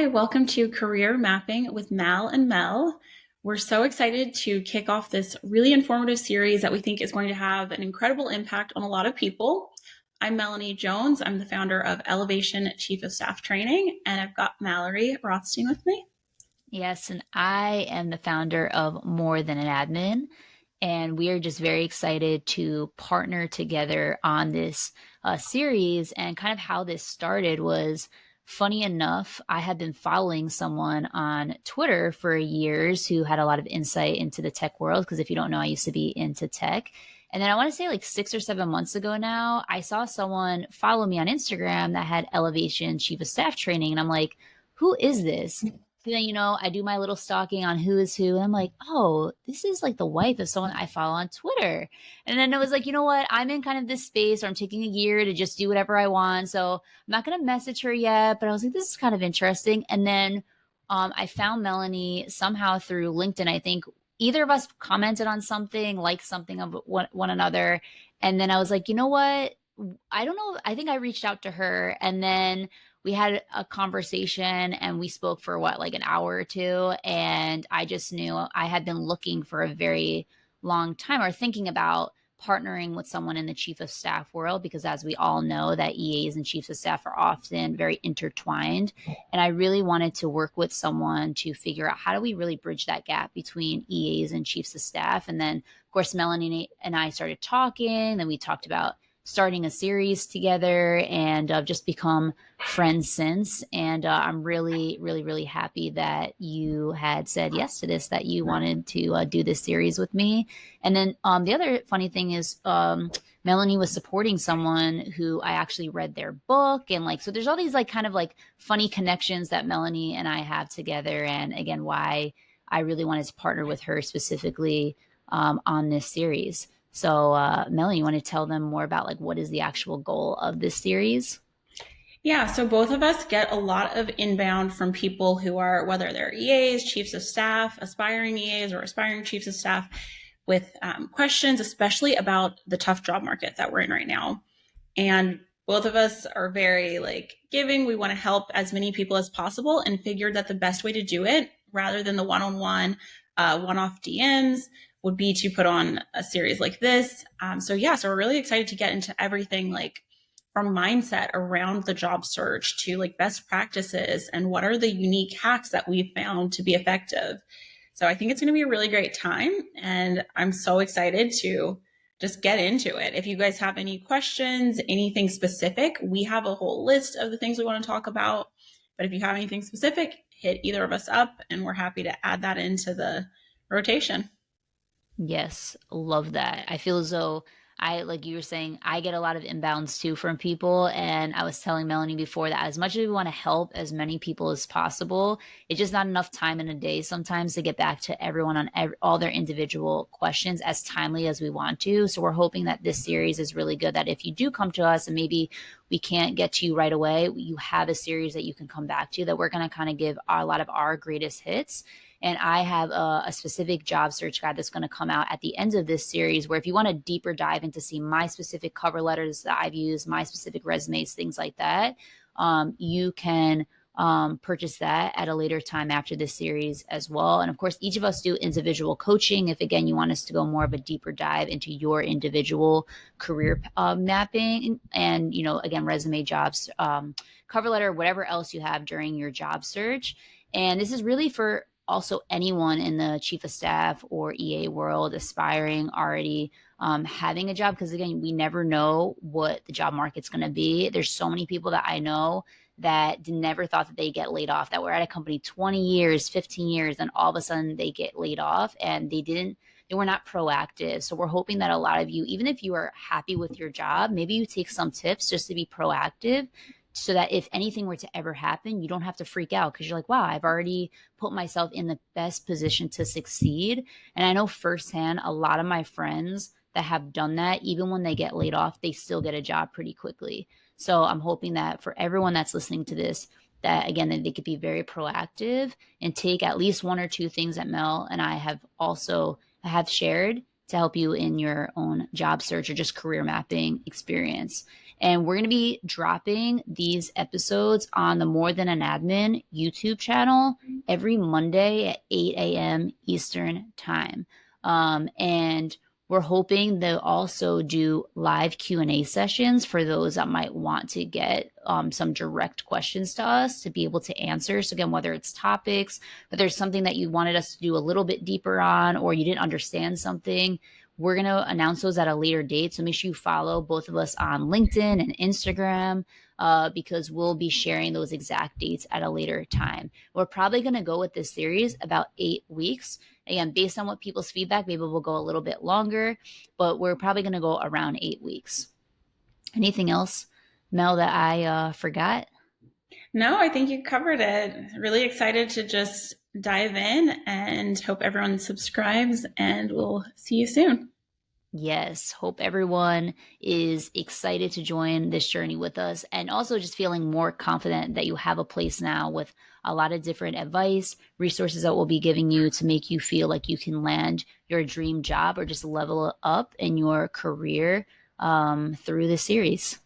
welcome to Career Mapping with Mal and Mel. We're so excited to kick off this really informative series that we think is going to have an incredible impact on a lot of people. I'm Melanie Jones. I'm the founder of Elevation Chief of Staff Training, and I've got Mallory Rothstein with me. Yes, and I am the founder of More Than an Admin, and we are just very excited to partner together on this series. And kind of how this started was funny enough, I had been following someone on Twitter for years who had a lot of insight into the tech world, because if you don't know, I used to be into tech. And then I want to say like 6 or 7 months ago now, I saw someone follow me on Instagram that had Elevation Chief of Staff Training, and I'm like, who is this? So then, I do my little stalking on who is who. And I'm like, oh, this is like the wife of someone I follow on Twitter. And then it was like, you know what? I'm in kind of this space where I'm taking a year to just do whatever I want. So I'm not going to message her yet. But I was like, this is kind of interesting. And then I found Melanie somehow through LinkedIn. I think either of us commented on something, like something of one another. And then I was like, you know what? I don't know. I think I reached out to her, and then we had a conversation and we spoke for like an hour or two. And I just knew I had been looking for a very long time, or thinking about partnering with someone in the chief of staff world, because as we all know, that EAs and chiefs of staff are often very intertwined. And I really wanted to work with someone to figure out how do we really bridge that gap between EAs and chiefs of staff. And then of course, Melanie and I started talking, then we talked about starting a series together, and just become friends since. And I'm really, really, really happy that you had said yes to this, that you wanted to do this series with me. And then the other funny thing is Melanie was supporting someone who I actually read their book. And like, so there's all these like kind of like funny connections that Melanie and I have together. And again, why I really wanted to partner with her specifically on this series. So, Melanie, you want to tell them more about like what is the actual goal of this series? Yeah, so both of us get a lot of inbound from people who are, whether they're EAs, chiefs of staff, aspiring EAs, or aspiring chiefs of staff, with questions, especially about the tough job market that we're in right now. And both of us are very like giving. We want to help as many people as possible, and figured that the best way to do it, rather than the one-on-one, one-off DMs, would be to put on a series like this. So we're really excited to get into everything, like from mindset around the job search to like best practices and what are the unique hacks that we've found to be effective. So I think it's going to be a really great time, and I'm so excited to just get into it. If you guys have any questions, anything specific, we have a whole list of the things we want to talk about. But if you have anything specific, hit either of us up, and we're happy to add that into the rotation. Yes, love that. I feel as though like you were saying, I get a lot of inbounds too from people. And I was telling Melanie before that as much as we want to help as many people as possible, it's just not enough time in a day sometimes to get back to everyone on all their individual questions as timely as we want to. So we're hoping that this series is really good, that if you do come to us and maybe we can't get to you right away, you have a series that you can come back to, that we're going to kind of give a lot of our greatest hits. And I have a specific job search guide that's going to come out at the end of this series, where if you want a deeper dive into see my specific cover letters that I've used, my specific resumes, things like that, you can purchase that at a later time after this series as well. And of course, each of us do individual coaching. If again, you want us to go more of a deeper dive into your individual career mapping, and, again, resume, jobs, cover letter, whatever else you have during your job search. And this is really for also anyone in the chief of staff or EA world aspiring, already having a job, because again, we never know what the job market's going to be. There's so many people that I know that never thought that they get laid off, that were at a company 20 years, 15 years, and all of a sudden they get laid off, and they were not proactive. So we're hoping that a lot of you, even if you are happy with your job, maybe you take some tips just to be proactive, so that if anything were to ever happen, you don't have to freak out, because you're like, wow, I've already put myself in the best position to succeed. And I know firsthand, a lot of my friends that have done that, even when they get laid off, they still get a job pretty quickly. So I'm hoping that for everyone that's listening to this, that again, that they could be very proactive and take at least one or two things that Mel and I have also have shared to help you in your own job search or just career mapping experience. And we're going to be dropping these episodes on the More Than an Admin YouTube channel every Monday at 8 a.m. Eastern Time. And we're hoping to also do live Q&A sessions for those that might want to get some direct questions to us to be able to answer. So again, whether it's topics, whether it's something that you wanted us to do a little bit deeper on, or you didn't understand something, we're going to announce those at a later date. So make sure you follow both of us on LinkedIn and Instagram, because we'll be sharing those exact dates at a later time. We're probably going to go with this series about 8 weeks. Again, based on what people's feedback, maybe we'll go a little bit longer, but we're probably going to go around 8 weeks. Anything else, Mel, that I forgot? No, I think you covered it. Really excited to just dive in and hope everyone subscribes, and we'll see you soon. Yes, hope everyone is excited to join this journey with us, and also just feeling more confident that you have a place now with a lot of different advice, resources that we'll be giving you to make you feel like you can land your dream job or just level up in your career through the series.